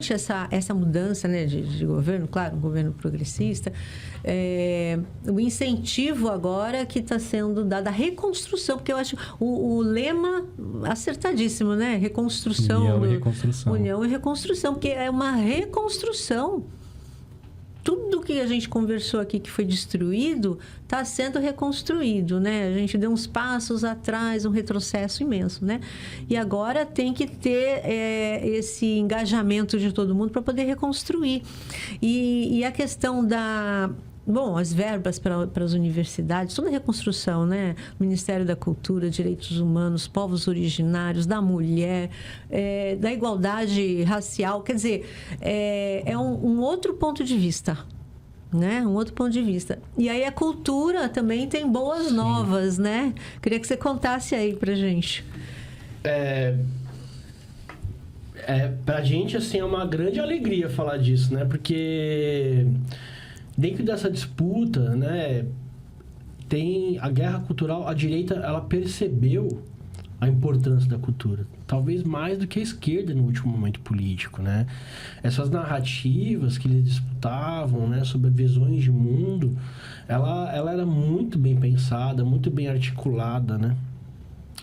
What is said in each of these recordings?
importante essa mudança, né, de governo, claro, um governo progressista, o incentivo agora que está sendo dado à reconstrução, porque eu acho o lema acertadíssimo, né? Reconstrução. União e reconstrução. União e reconstrução, porque é uma reconstrução. Tudo que a gente conversou aqui que foi destruído está sendo reconstruído, né? A gente deu uns passos atrás, um retrocesso imenso, né? E agora tem que ter esse engajamento de todo mundo para poder reconstruir. E a questão as verbas para as universidades, toda a reconstrução, né? Ministério da Cultura, Direitos Humanos, Povos Originários, da mulher, da igualdade racial. Quer dizer, é um outro ponto de vista, né? Um outro ponto de vista. E aí a cultura também tem boas novas, né? Queria que você contasse aí pra gente. Pra gente, assim, é uma grande alegria falar disso, né? Porque dentro dessa disputa, né, tem a guerra cultural. A direita, ela percebeu a importância da cultura, talvez mais do que a esquerda no último momento político, né? Essas narrativas que eles disputavam, né, sobre visões de mundo, ela era muito bem pensada, muito bem articulada, né?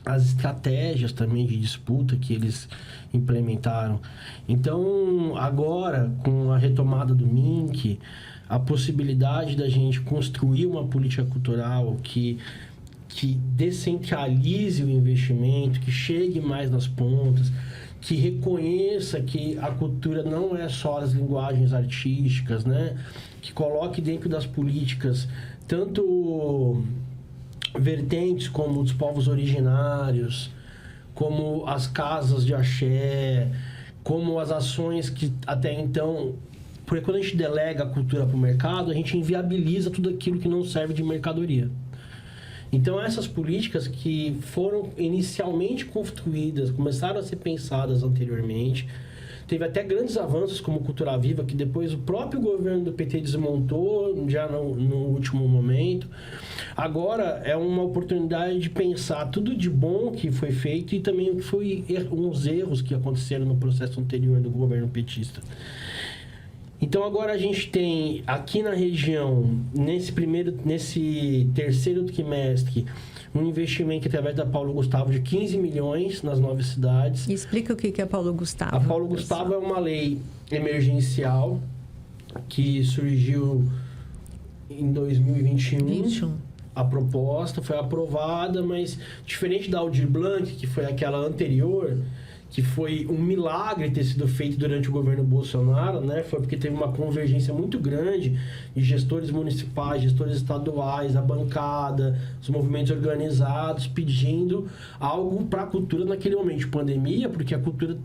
As estratégias também de disputa que eles implementaram. Então, agora, com a retomada do MINC, a possibilidade da gente construir uma política cultural que descentralize o investimento, que chegue mais nas pontas, que reconheça que a cultura não é só as linguagens artísticas, né? Que coloque dentro das políticas tanto vertentes como os povos originários, como as casas de axé, como as ações que até então... Porque quando a gente delega a cultura para o mercado, a gente inviabiliza tudo aquilo que não serve de mercadoria. Então, essas políticas que foram inicialmente construídas, começaram a ser pensadas anteriormente, teve até grandes avanços como Cultura Viva, que depois o próprio governo do PT desmontou, já no último momento. Agora é uma oportunidade de pensar tudo de bom que foi feito e também o que foi uns erros que aconteceram no processo anterior do governo petista. Então, agora a gente tem aqui na região, nesse terceiro trimestre, um investimento através da Paulo Gustavo de 15 milhões nas 9 cidades. E explica o que é Paulo Gustavo. A Paulo Gustavo é uma lei emergencial que surgiu em 2021. A proposta foi aprovada, mas diferente da Aldir Blanc, que foi aquela anterior, que foi um milagre ter sido feito durante o governo Bolsonaro, né? Foi porque teve uma convergência muito grande de gestores municipais, gestores estaduais, a bancada, os movimentos organizados, pedindo algo para a cultura naquele momento de pandemia, porque a cultura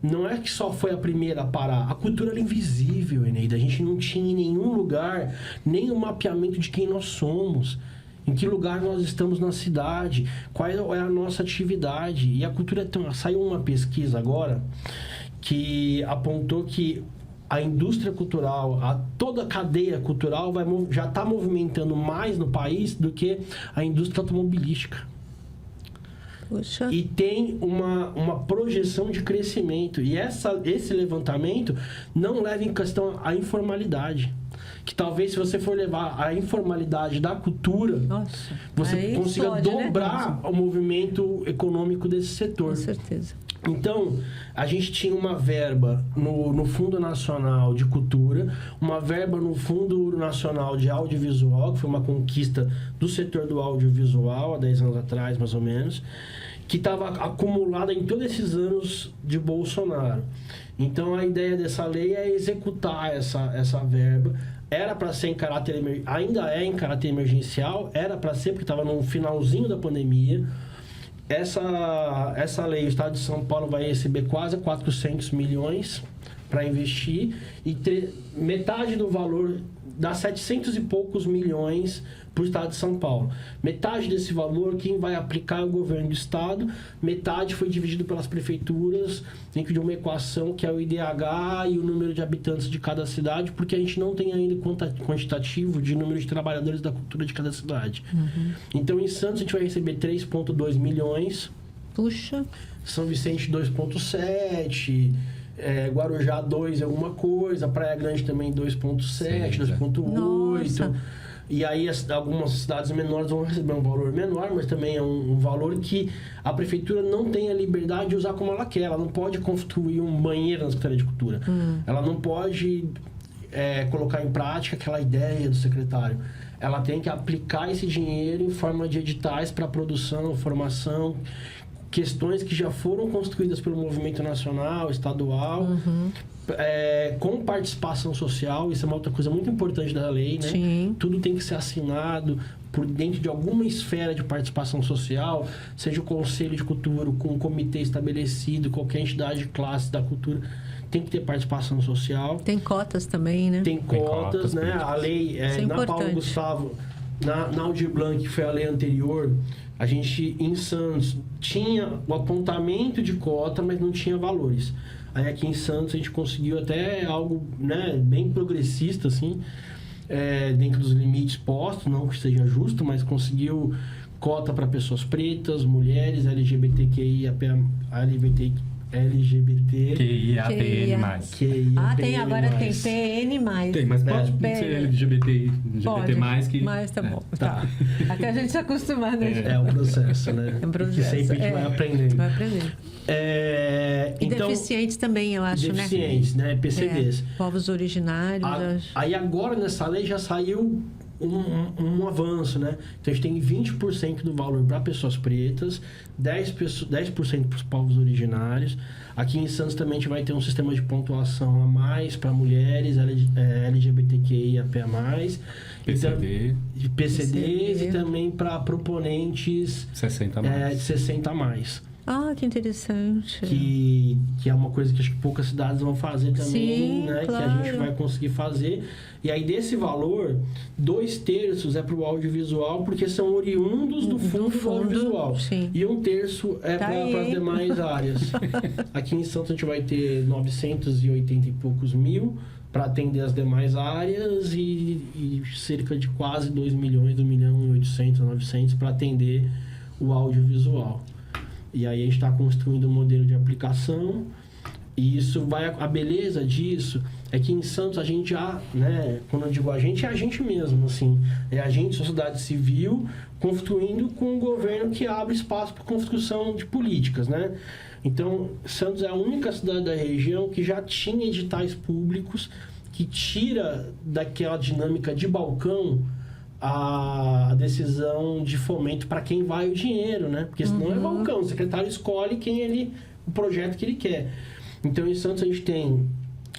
não é que só foi a primeira a parar. A cultura era invisível, Eneida. A gente não tinha em nenhum lugar nem o mapeamento de quem nós somos. Em que lugar nós estamos na cidade? Qual é a nossa atividade? E a cultura... Saiu uma pesquisa agora que apontou que a indústria cultural, toda a cadeia cultural já está movimentando mais no país do que a indústria automobilística. Poxa. E tem uma projeção de crescimento. E esse levantamento não leva em questão a informalidade. Que talvez, se você for levar a informalidade da cultura, você consiga dobrar, né, o movimento econômico desse setor. Com certeza. Então, a gente tinha uma verba no Fundo Nacional de Cultura, uma verba no Fundo Nacional de Audiovisual, que foi uma conquista do setor do audiovisual há 10 anos atrás, mais ou menos, que estava acumulada em todos esses anos de Bolsonaro. Então, a ideia dessa lei é executar essa verba. Era para ser ainda é em caráter emergencial, era para ser, porque estava no finalzinho da pandemia. Essa lei, o Estado de São Paulo vai receber quase 400 milhões para investir e metade do valor, dá 700 e poucos milhões para o Estado de São Paulo. Metade desse valor, quem vai aplicar é o governo do Estado, metade foi dividido pelas prefeituras dentro de uma equação que é o IDH e o número de habitantes de cada cidade, porque a gente não tem ainda quantitativo de número de trabalhadores da cultura de cada cidade. Uhum. Então, em Santos, a gente vai receber 3,2 milhões. Puxa! São Vicente, 2,7. Guarujá 2 alguma coisa, Praia Grande também 2,7, 2,8. Nossa. E aí algumas cidades menores vão receber um valor menor, mas também é um valor que a prefeitura não tem a liberdade de usar como ela quer. Ela não pode construir um banheiro na Secretaria de Cultura. Ela não pode colocar em prática aquela ideia do secretário. Ela tem que aplicar esse dinheiro em forma de editais para produção, formação, questões que já foram construídas pelo movimento nacional, estadual, com participação social. Isso é uma outra coisa muito importante da lei, né? Sim. Tudo tem que ser assinado por dentro de alguma esfera de participação social, seja o Conselho de Cultura, com um comitê estabelecido, qualquer entidade de classe da cultura, tem que ter participação social. Tem cotas também, né? Tem cotas, né? A lei, na Paulo Gustavo, na Aldir Blanc, que foi a lei anterior, a gente, em Santos, tinha o apontamento de cota, mas não tinha valores. Aí aqui em Santos a gente conseguiu até algo, né, bem progressista, assim, dentro dos limites postos, não que seja justo, mas conseguiu cota para pessoas pretas, mulheres, LGBTQIA+, tem, agora tem PN+. Tem, mas pode ser LGBT+, que... Mas tá bom. Tá. Até a gente se acostumar, né? É um processo, né? É um processo. Que sempre a gente vai aprendendo. Vai aprendendo. E então, deficientes também, eu acho, deficientes, né? PCDs. Povos originários. Aí agora, nessa lei, já saiu um avanço, né? Então, a gente tem 20% do valor para pessoas pretas, 10% para os povos originários. Aqui em Santos também a gente vai ter um sistema de pontuação a mais para mulheres, LGBTQIA+, PCDs e também para proponentes 60+. Ah, que interessante. Que é uma coisa que acho que poucas cidades vão fazer também, sim, né? claro. Que a gente vai conseguir fazer. E aí, desse valor, 2/3 é para o audiovisual, porque são oriundos do fundo do audiovisual. Sim. E 1/3 é para as demais áreas. Aqui em Santos a gente vai ter 980 e poucos mil para atender as demais áreas e cerca de quase 2 milhões, 1.800.000 a 900 para atender o audiovisual. E aí a gente está construindo um modelo de aplicação e isso vai... A beleza disso é que em Santos a gente já, né? Quando eu digo a gente, é a gente mesmo, assim. É a gente, sociedade civil, construindo com um governo que abre espaço para construção de políticas, né? Então, Santos é a única cidade da região que já tinha editais públicos que tira daquela dinâmica de balcão a decisão de fomento para quem vai o dinheiro, né? Porque senão é balcão, o secretário escolhe o projeto que ele quer. Então, em Santos a gente tem,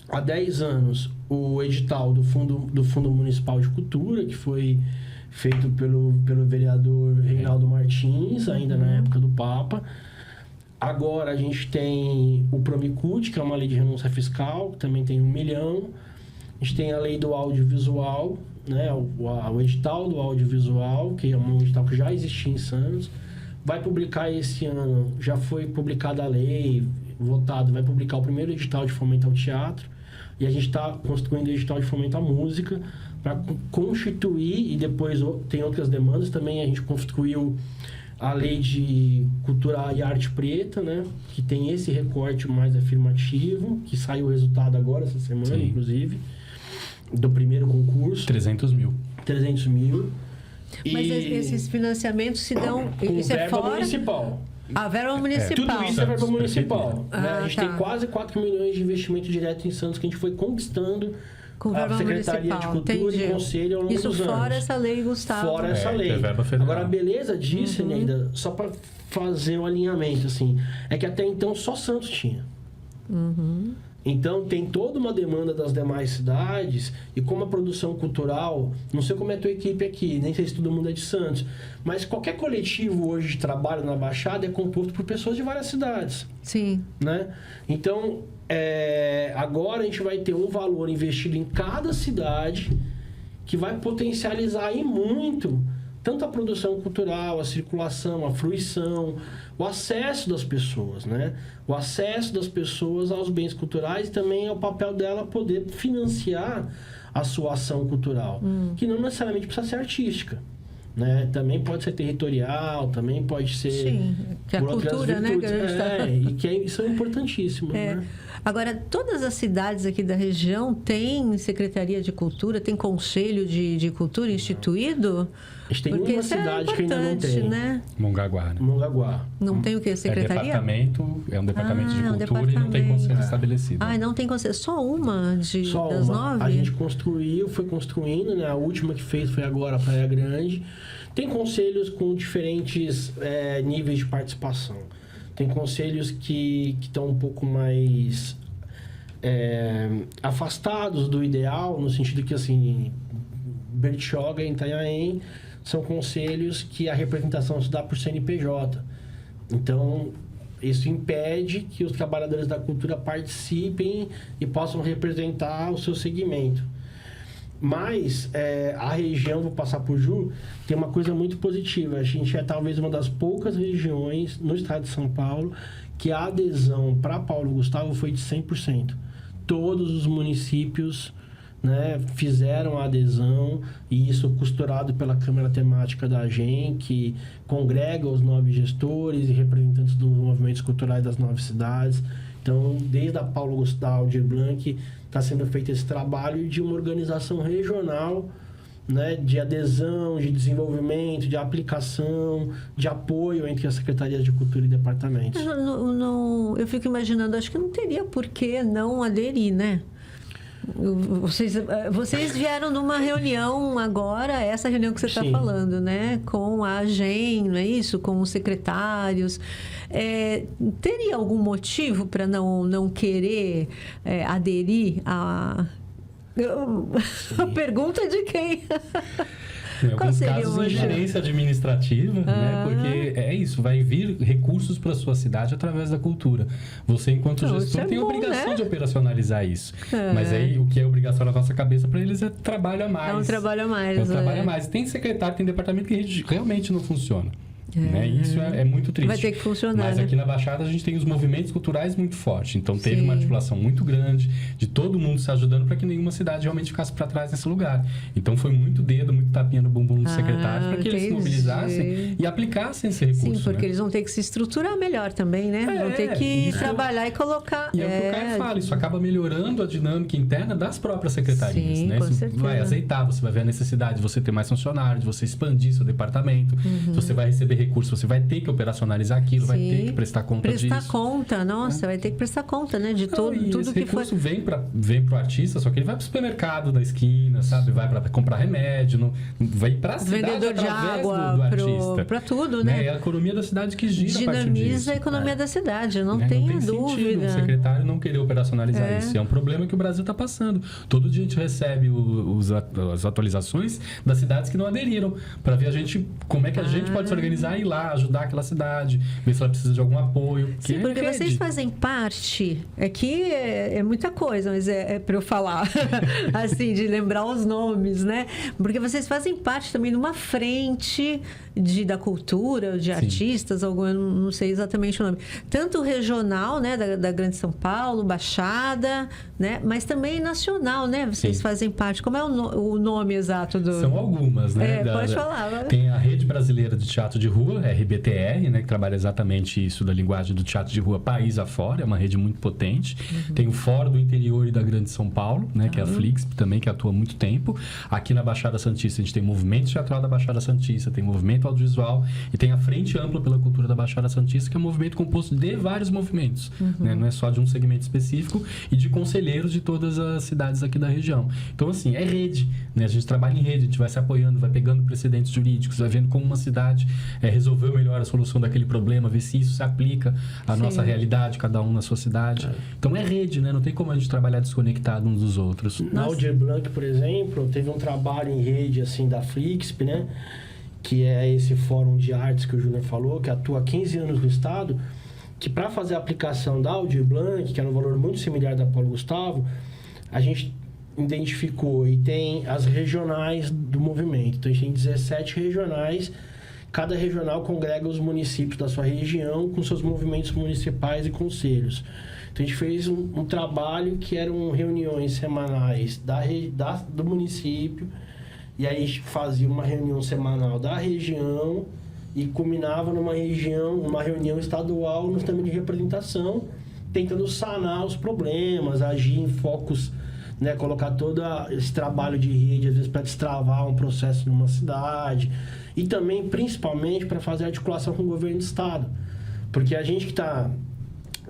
há 10 anos, o edital do Fundo Municipal de Cultura, que foi feito pelo vereador Reinaldo Martins, ainda na época do Papa. Agora a gente tem o Promicult, que é uma lei de renúncia fiscal, que também tem 1 milhão. A gente tem a lei do audiovisual, né? O edital do audiovisual, que é um edital que já existia em Santos. Vai publicar esse ano, já foi publicada a lei, votado, vai publicar o primeiro edital de fomento ao teatro. E a gente está construindo o edital de fomento à música para constituir, e depois tem outras demandas também. A gente construiu a lei de cultura e arte preta, né? Que tem esse recorte mais afirmativo, que saiu o resultado agora, essa semana, sim, inclusive, do primeiro concurso. 300 mil. Mas esses financiamentos se dão... Com isso verba é fora... municipal. A verba municipal. Tudo isso é verba municipal. Né? A gente tá. tem quase 4 milhões de investimento direto em Santos que a gente foi conquistando com verba a Secretaria municipal. de Cultura Entendi. e Conselho ao longo isso dos anos. Fora essa lei, Gustavo. Fora essa lei. Agora, a beleza disso, Neida, só para fazer um alinhamento, assim, é que até então só Santos tinha. Então, tem toda uma demanda das demais cidades, e como a produção cultural, não sei como é a tua equipe aqui, nem sei se todo mundo é de Santos, mas qualquer coletivo hoje de trabalho na Baixada é composto por pessoas de várias cidades. Sim. Né? Então, agora a gente vai ter um valor investido em cada cidade que vai potencializar aí muito tanto a produção cultural, a circulação, a fruição, o acesso das pessoas, né? O acesso das pessoas aos bens culturais e também é o papel dela poder financiar a sua ação cultural, que não necessariamente precisa ser artística, né? Também pode ser territorial, também pode ser... Sim, que é a cultura, né? Que a gente e que isso é importantíssimo, né? Agora, todas as cidades aqui da região têm Secretaria de Cultura, tem Conselho de Cultura instituído? A gente tem Porque uma isso é cidade que ainda não tem. né? Mongaguá, né? Mongaguá. Não tem o quê? Secretaria? É um departamento de cultura e não tem departamento. conselho estabelecido. Ah, não tem conselho. Só uma Só das uma. 9? A gente foi construindo, né? A última que fez foi agora a Praia Grande. Tem conselhos com diferentes níveis de participação. Tem conselhos que estão um pouco mais afastados do ideal, no sentido que, assim, Bertioga e Itanhaém são conselhos que a representação se dá por CNPJ. Então, isso impede que os trabalhadores da cultura participem e possam representar o seu segmento. Mas a região, vou passar por Ju, tem uma coisa muito positiva. A gente é talvez uma das poucas regiões no estado de São Paulo que a adesão para Paulo Gustavo foi de 100%. Todos os municípios, né, fizeram a adesão, e isso costurado pela Câmara Temática da AGEM, que congrega os 9 gestores e representantes dos movimentos culturais das 9 cidades. Então, desde a Paulo Gustavo, Aldir Blanc, está sendo feito esse trabalho de uma organização regional, né, de adesão, de desenvolvimento, de aplicação, de apoio entre as secretarias de cultura e departamentos. Eu fico imaginando, acho que não teria por que não aderir, né? Vocês vieram numa reunião agora, essa reunião que você está falando, né? Com a AGEM, não é isso? Com os secretários. Teria algum motivo para não querer aderir a... A pergunta é de quem? Em alguns casos, ingerência administrativa, né? Porque é isso, vai vir recursos para a sua cidade através da cultura. Você, enquanto gestor, tem a obrigação de operacionalizar isso. Mas aí, o que é obrigação na nossa cabeça para eles é trabalho a mais. É um trabalho a mais. É um trabalho a mais. Tem secretário, tem departamento que realmente não funciona. Né? Isso é muito triste. Vai ter que funcionar. Mas aqui na Baixada a gente tem os movimentos culturais muito fortes. Então teve uma articulação muito grande de todo mundo se ajudando para que nenhuma cidade realmente ficasse para trás nesse lugar. Então foi muito dedo, muito tapinha no bumbum dos secretários para que eles se mobilizassem e aplicassem esse recurso. Sim, porque né? eles vão ter que se estruturar melhor também, né? Vão ter que trabalhar e colocar... E é o que o Caio fala, isso acaba melhorando a dinâmica interna das próprias secretarias. Sim, né? com Isso certeza. vai azeitar, você vai ver a necessidade de você ter mais funcionários, de você expandir seu departamento. Se você vai receber recursos, você vai ter que operacionalizar aquilo, vai ter que prestar conta disso. Prestar conta, nossa, vai ter que prestar conta, né? De tudo que foi... Esse recurso vem pro artista, só que ele vai pro supermercado da esquina, sabe? Vai para comprar remédio, vai pra cidade vendedor de água, do artista. Pra tudo, né? É a economia da cidade que gira a partir disso. Dinamiza a economia da cidade, não tenha dúvida. O secretário não querer operacionalizar isso. É um problema que o Brasil está passando. Todo dia a gente recebe as atualizações das cidades que não aderiram, para ver como é que a gente pode se organizar e ir lá, ajudar aquela cidade, ver se ela precisa de algum apoio. Sim, porque vocês fazem parte, aqui é muita coisa, mas é para eu falar, assim, de lembrar os nomes, né? Porque vocês fazem parte também de uma frente da cultura, de artistas, eu não sei exatamente o nome, tanto regional, né, da Grande São Paulo, Baixada, né, mas também nacional, né? Vocês fazem parte. Como é o nome exato do... São algumas, né? Pode falar. Tem a Rede Brasileira de Teatro de Rua, RBTR, né, que trabalha exatamente isso da linguagem do teatro de rua país afora, é uma rede muito potente. Tem o Fórum do Interior e da Grande São Paulo, né, que é a Flixp também, que atua há muito tempo. Aqui na Baixada Santista a gente tem o Movimento Teatral da Baixada Santista, tem o Movimento Audiovisual e tem a Frente Ampla pela Cultura da Baixada Santista, que é um movimento composto de vários movimentos, né, não é só de um segmento específico, e de conselheiros de todas as cidades aqui da região. Então, assim, é rede, né? A gente trabalha em rede, a gente vai se apoiando, vai pegando precedentes jurídicos, vai vendo como uma cidade resolveu melhor a solução daquele problema, ver se isso se aplica à nossa realidade, cada um na sua cidade. Então é rede, né? Não tem como a gente trabalhar desconectado uns dos outros. Na Aldir Blanc, por exemplo, teve um trabalho em rede assim da Flixp, né? Que é esse fórum de artes que o Júnior falou, que atua há 15 anos no estado, que para fazer a aplicação da Aldir Blanc, que era um valor muito similar da Paulo Gustavo, a gente identificou e tem as regionais do movimento. Então a gente tem 17 regionais. Cada regional congrega os municípios da sua região com seus movimentos municipais e conselhos. Então, a gente fez um trabalho que eram reuniões semanais do município, e aí a gente fazia uma reunião semanal da região e culminava numa reunião estadual no sistema de representação, tentando sanar os problemas, agir em focos, né, colocar todo esse trabalho de rede, às vezes, para destravar um processo numa cidade. E também, principalmente, para fazer articulação com o governo do estado. Porque a gente que está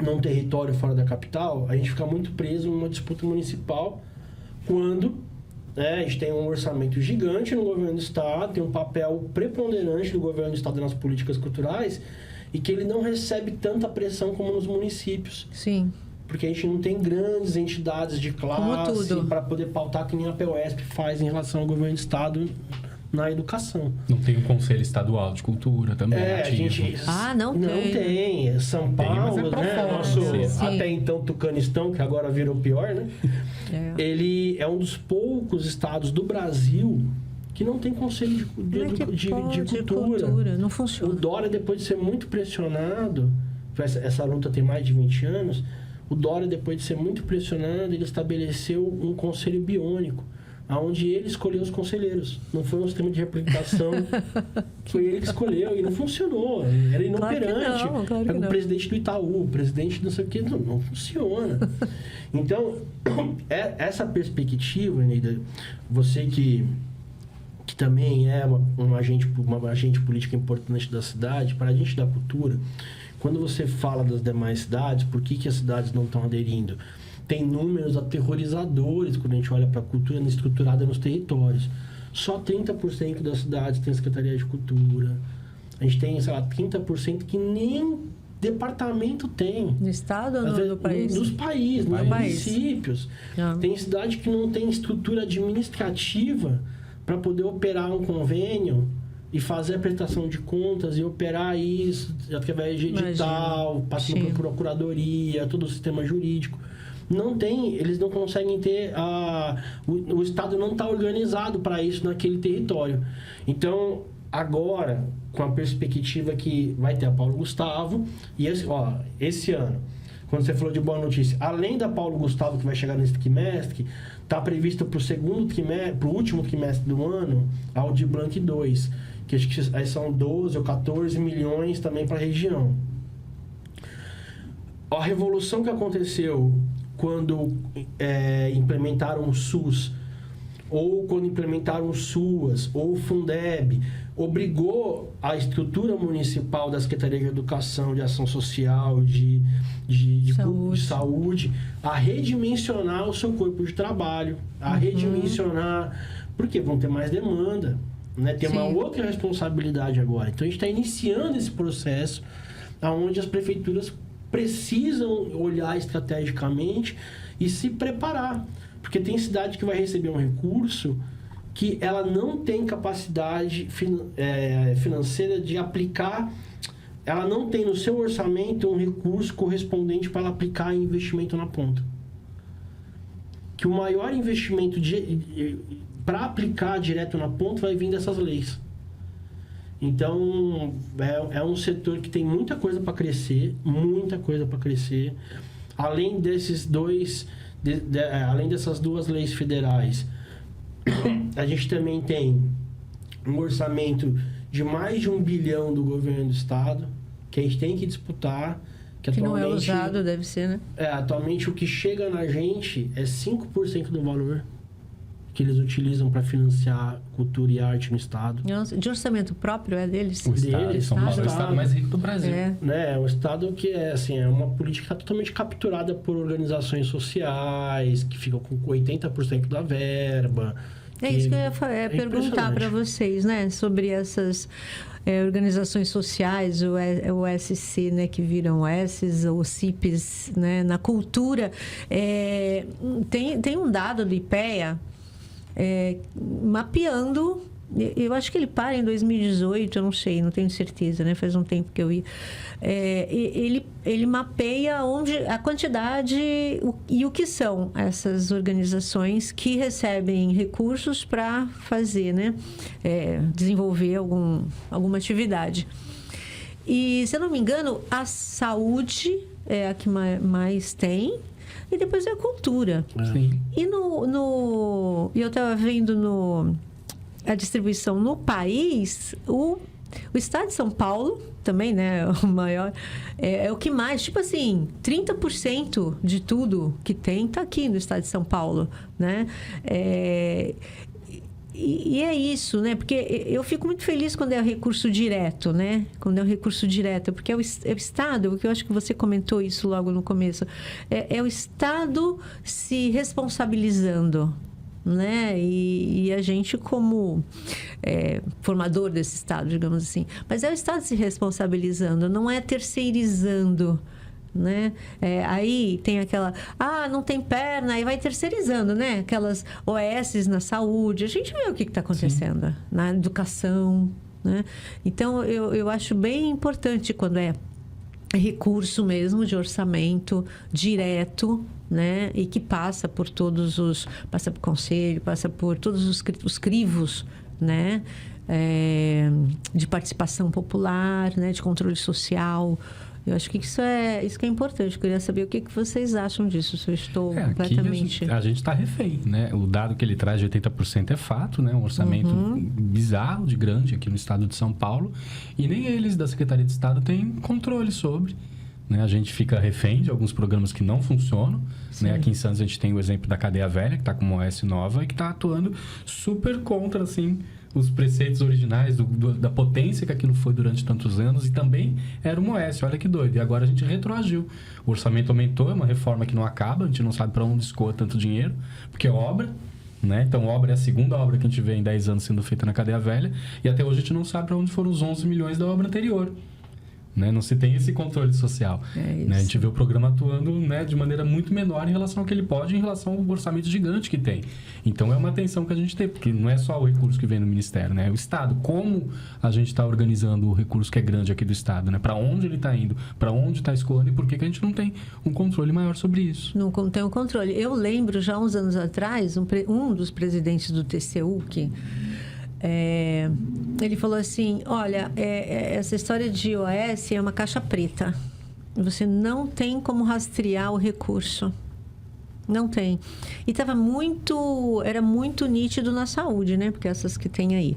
num território fora da capital, a gente fica muito preso numa disputa municipal quando, né, a gente tem um orçamento gigante no governo do estado, tem um papel preponderante do governo do estado nas políticas culturais e que ele não recebe tanta pressão como nos municípios. Sim. Porque a gente não tem grandes entidades de classe para poder pautar que nem a POSP faz em relação ao governo do estado na educação. Não tem um conselho estadual de cultura também ativo. Não tem. São Paulo, mas é né? Nosso, Sim. até então, Tucanistão, que agora virou pior, né? Ele é um dos poucos estados do Brasil que não tem conselho de cultura. Não O funciona. Dória, depois de ser muito pressionado, essa luta tem mais de 20 anos, o Dória, depois de ser muito pressionado, ele estabeleceu um conselho biônico, onde ele escolheu os conselheiros. Não foi um sistema de representação, foi ele que escolheu e não funcionou. Era inoperante. Claro o presidente do Itaú, o presidente não sei o que, não funciona. Então, essa perspectiva, Eneida, você que também é uma agente política importante da cidade, para a gente da cultura, quando você fala das demais cidades, por que as cidades não estão aderindo? Tem números aterrorizadores quando a gente olha para a cultura estruturada nos territórios. Só 30% das cidades tem Secretaria de Cultura. A gente tem, sei lá, 30% que nem departamento tem. No estado ou no país? Nos países, nos municípios. Tem cidade que não tem estrutura administrativa para poder operar um convênio e fazer a prestação de contas e operar isso através de edital, passando por procuradoria, todo o sistema jurídico. Não tem, eles não conseguem ter, o Estado não está organizado para isso naquele território. Então, agora, com a perspectiva que vai ter a Paulo Gustavo, e esse ano, quando você falou de boa notícia, além da Paulo Gustavo, que vai chegar nesse trimestre, está prevista para o último trimestre do ano, a Aldir Blanc 2, que acho que aí são 12 ou 14 milhões também para a região. A revolução que aconteceu quando implementaram o SUS, ou quando implementaram o SUAS, ou o Fundeb, obrigou a estrutura municipal da Secretaria de Educação, de Ação Social, de saúde, a redimensionar o seu corpo de trabalho, a redimensionar, porque vão ter mais demanda, né? Tem uma outra responsabilidade agora. Então, a gente está iniciando esse processo onde as prefeituras precisam olhar estrategicamente e se preparar. Porque tem cidade que vai receber um recurso que ela não tem capacidade financeira de aplicar, ela não tem no seu orçamento um recurso correspondente para ela aplicar em investimento na ponta. Que o maior investimento para aplicar direto na ponta vai vir dessas leis. Então, é um setor que tem muita coisa para crescer, Além desses além dessas duas leis federais, a gente também tem um orçamento de mais de 1 bilhão do governo do estado, que a gente tem que disputar. Que não é usado, deve ser, né? Atualmente, o que chega na gente é 5% do valor que eles utilizam para financiar cultura e arte no estado. Nossa, de orçamento próprio é deles? O estado, São Paulo é o estado mais rico do Brasil. É um estado que é uma política totalmente capturada por organizações sociais, que ficam com 80% da verba. Isso que eu ia perguntar para vocês, né? Sobre essas organizações sociais, o SC, né? Que viram S's ou CIPs, né? Na cultura. Tem um dado do IPEA mapeando, eu acho que ele para em 2018, eu não sei, não tenho certeza, né? Faz um tempo que eu ia. Ele mapeia a quantidade e o que são essas organizações que recebem recursos para fazer, né? Desenvolver alguma atividade. E, se eu não me engano, a saúde é a que mais tem. E depois é a cultura. Sim. E eu estava vendo a distribuição no país, O estado de São Paulo, também, né, o maior, é o que mais, tipo assim, 30% de tudo que tem está aqui no estado de São Paulo, né? E é isso, né? Porque eu fico muito feliz quando é recurso direto, né? Quando é um recurso direto, porque é o Estado, porque eu acho que você comentou isso logo no começo, é o Estado se responsabilizando, né? E a gente como formador desse Estado, digamos assim. Mas é o Estado se responsabilizando, não é terceirizando, né? Aí tem aquela... não tem perna, aí vai terceirizando, né? Aquelas OS na saúde. A gente vê o que está acontecendo. Sim. Na educação, né? Então, eu acho bem importante quando é recurso mesmo de orçamento direto, né? E que passa por passa por conselho, passa por todos os crivos, né? De participação popular, né? De controle social. Eu acho que isso que é importante. Eu queria saber o que vocês acham disso, se eu estou completamente... Aqui a gente está refém, né? O dado que ele traz de 80% é fato, né? Um orçamento bizarro de grande aqui no estado de São Paulo. E nem eles da Secretaria de Estado têm controle sobre, né? A gente fica refém de alguns programas que não funcionam, né? Aqui em Santos a gente tem o exemplo da Cadeia Velha, que está com uma OS nova e que está atuando super contra, assim... os preceitos originais da potência que aquilo foi durante tantos anos e também era uma OS, olha que doido. E agora a gente retroagiu. O orçamento aumentou, é uma reforma que não acaba, a gente não sabe para onde escoa tanto dinheiro, porque é obra, né? Então, obra é a segunda obra que a gente vê em 10 anos sendo feita na Cadeia Velha e até hoje a gente não sabe para onde foram os 11 milhões da obra anterior. Né? Não se tem esse controle social. Né? A gente vê o programa atuando, né, de maneira muito menor em relação ao que ele pode, em relação ao orçamento gigante que tem. Então, é uma atenção que a gente tem, porque não é só o recurso que vem do Ministério, né? É o Estado. Como a gente está organizando o recurso que é grande aqui do Estado, né? Para onde ele está indo, para onde está escoando e por que a gente não tem um controle maior sobre isso. Não tem um controle. Eu lembro, já uns anos atrás, um dos presidentes do TCU, que... ele falou assim, olha, essa história de OS é uma caixa preta. Você não tem como rastrear o recurso. Não tem. E era muito nítido na saúde, né? Porque essas que tem aí.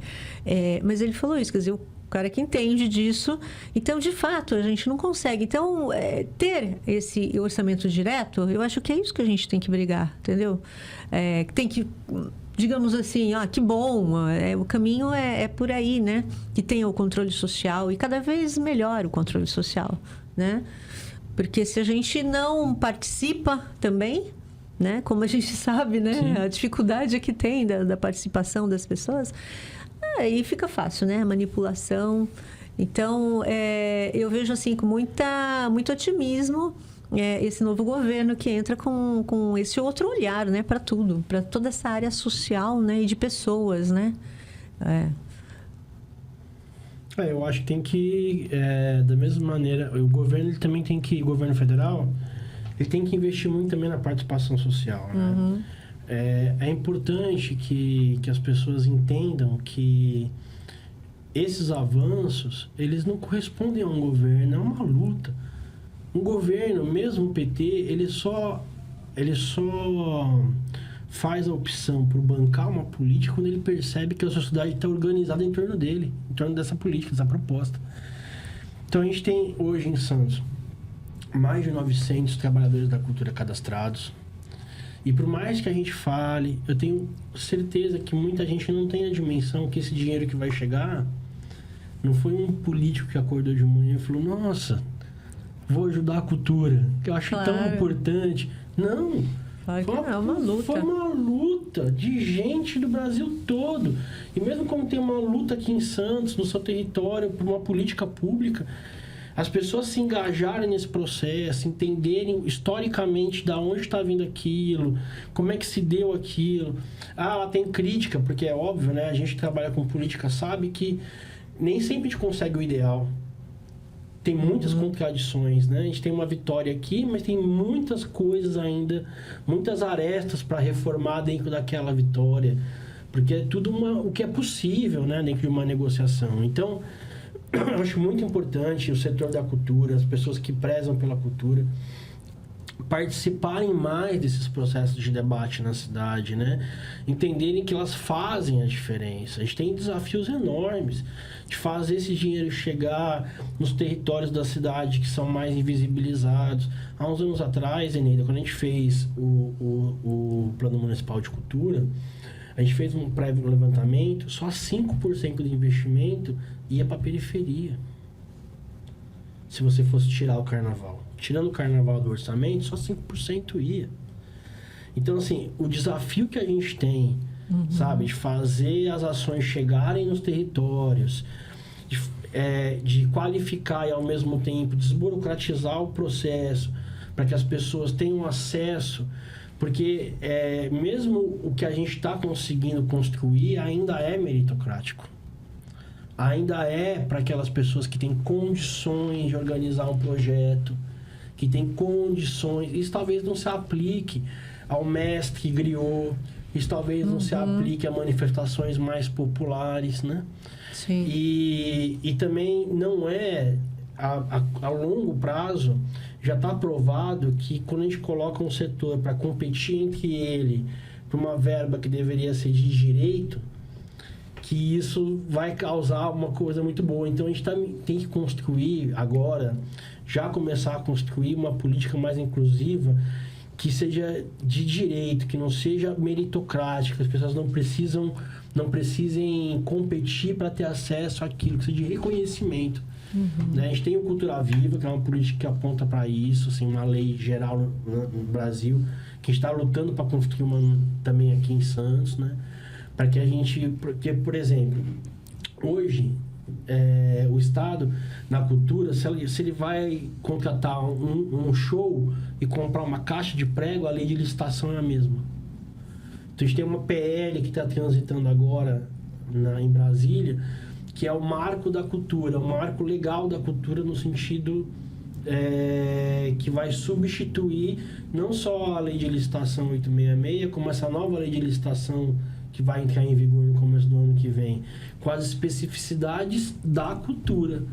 Mas ele falou isso, quer dizer, o cara que entende disso. Então, de fato, a gente não consegue. Então, ter esse orçamento direto, eu acho que é isso que a gente tem que brigar, entendeu? Tem que... digamos assim, que bom, o caminho é por aí, né? Que tenha o controle social e cada vez melhor o controle social, né? Porque se a gente não participa também, né? Como a gente sabe, né? Sim. A dificuldade que tem da participação das pessoas, aí fica fácil, né? A manipulação. Então, eu vejo assim com muito otimismo esse novo governo que entra com esse outro olhar, né, para tudo, para toda essa área social, né, e de pessoas, né? Eu acho que tem que, da mesma maneira, o governo ele também tem que, o governo federal, ele tem que investir muito também na participação social, né? Uhum. É importante que as pessoas entendam que esses avanços, eles não correspondem a um governo, é uma luta. Um governo, mesmo o PT, ele só faz a opção por bancar uma política quando ele percebe que a sociedade está organizada em torno dele, em torno dessa política, dessa proposta. Então, a gente tem hoje em Santos mais de 900 trabalhadores da cultura cadastrados. E por mais que a gente fale, eu tenho certeza que muita gente não tem a dimensão que esse dinheiro que vai chegar não foi um político que acordou de manhã e falou, nossa... vou ajudar a cultura, que eu acho tão importante. Não. É uma luta. Foi uma luta de gente do Brasil todo. E mesmo como tem uma luta aqui em Santos, no seu território, por uma política pública, as pessoas se engajarem nesse processo, entenderem historicamente de onde está vindo aquilo, como é que se deu aquilo. Tem crítica, porque é óbvio, né? A gente que trabalha com política sabe que nem sempre a gente consegue o ideal. Tem muitas contradições, né? A gente tem uma vitória aqui, mas tem muitas coisas ainda, muitas arestas para reformar dentro daquela vitória, porque é tudo o que é possível, né? Dentro de uma negociação. Então, eu acho muito importante o setor da cultura, as pessoas que prezam pela cultura, participarem mais desses processos de debate na cidade, né? Entenderem que elas fazem a diferença. A gente tem desafios enormes de fazer esse dinheiro chegar nos territórios da cidade que são mais invisibilizados. Há uns anos atrás, Eneida, quando a gente fez o Plano Municipal de Cultura, a gente fez um prévio levantamento, só 5% do investimento ia para a periferia. Se você fosse tirar o carnaval. Tirando o carnaval do orçamento, só 5% ia. Então, assim, o desafio que a gente tem, sabe, de fazer as ações chegarem nos territórios, de qualificar e, ao mesmo tempo, desburocratizar o processo, para que as pessoas tenham acesso, porque mesmo o que a gente está conseguindo construir ainda é meritocrático. Ainda é para aquelas pessoas que têm condições de organizar um projeto, que têm condições. Isso talvez não se aplique ao mestre que griou, isso talvez não se aplique a manifestações mais populares, né? Sim. E também não é, a longo prazo, já está provado que quando a gente coloca um setor para competir entre ele por uma verba que deveria ser de direito, que isso vai causar uma coisa muito boa. Então, a gente tem que construir agora, já começar a construir uma política mais inclusiva, que seja de direito, que não seja meritocrática, as pessoas não precisem competir para ter acesso àquilo, que seja de reconhecimento. Né? A gente tem o Cultura Viva, que é uma política que aponta para isso, assim, uma lei geral no Brasil, que está lutando para construir uma também aqui em Santos, né? Para que a gente... Porque, por exemplo, hoje, o Estado, na cultura, se ele vai contratar um show e comprar uma caixa de prego, a lei de licitação é a mesma. Então, a gente tem uma PL que está transitando agora em Brasília, que é o marco da cultura, o marco legal da cultura no sentido que vai substituir não só a lei de licitação 866, como essa nova lei de licitação que vai entrar em vigor no começo do ano que vem, com as especificidades da cultura,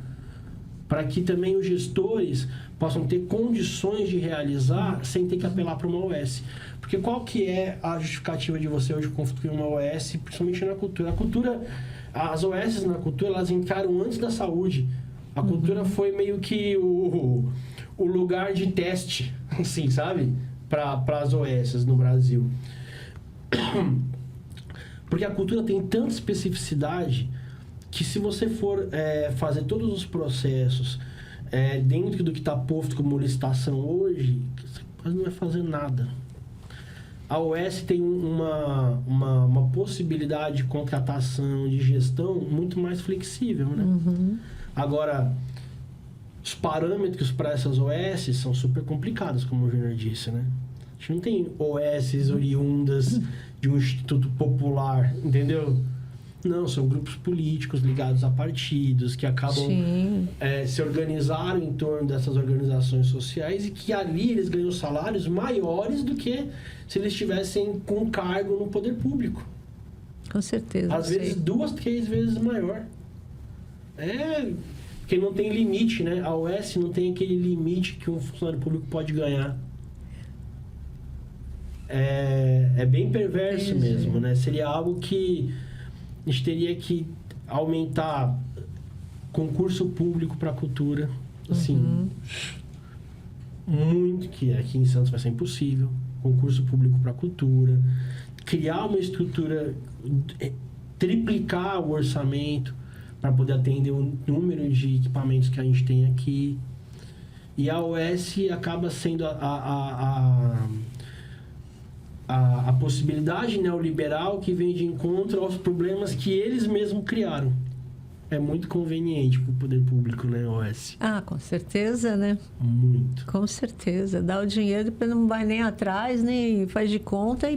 para que também os gestores possam ter condições de realizar sem ter que apelar para uma OS. Porque qual que é a justificativa de você hoje construir uma OS, principalmente na cultura? As OS na cultura, elas entraram antes da saúde. A cultura foi meio que o lugar de teste, assim, sabe? Para as OS no Brasil. Porque a cultura tem tanta especificidade que se você for fazer todos os processos dentro do que está posto como licitação hoje, você quase não vai fazer nada. A OS tem uma possibilidade de contratação, de gestão muito mais flexível, né? Agora, os parâmetros para essas OS são super complicados, como o Júnior disse, né? A gente não tem OS oriundas de um instituto popular, entendeu? Não, são grupos políticos ligados a partidos que acabam se organizaram em torno dessas organizações sociais e que ali eles ganham salários maiores do que se eles estivessem com cargo no poder público. Com certeza. Às vezes 2, 3 vezes maior. Porque não tem limite, né? A OS não tem aquele limite que um funcionário público pode ganhar. É bem perverso mesmo, né? Seria algo que a gente teria que aumentar concurso público para a cultura, assim, muito, que aqui em Santos vai ser impossível, concurso público para a cultura, criar uma estrutura, triplicar o orçamento para poder atender o número de equipamentos que a gente tem aqui. E a OS acaba sendo a possibilidade neoliberal que vem de encontro aos problemas que eles mesmos criaram. É muito conveniente para o poder público, né, OS? Ah, com certeza, né? Muito. Com certeza. Dá o dinheiro, depois não vai nem atrás, nem faz de conta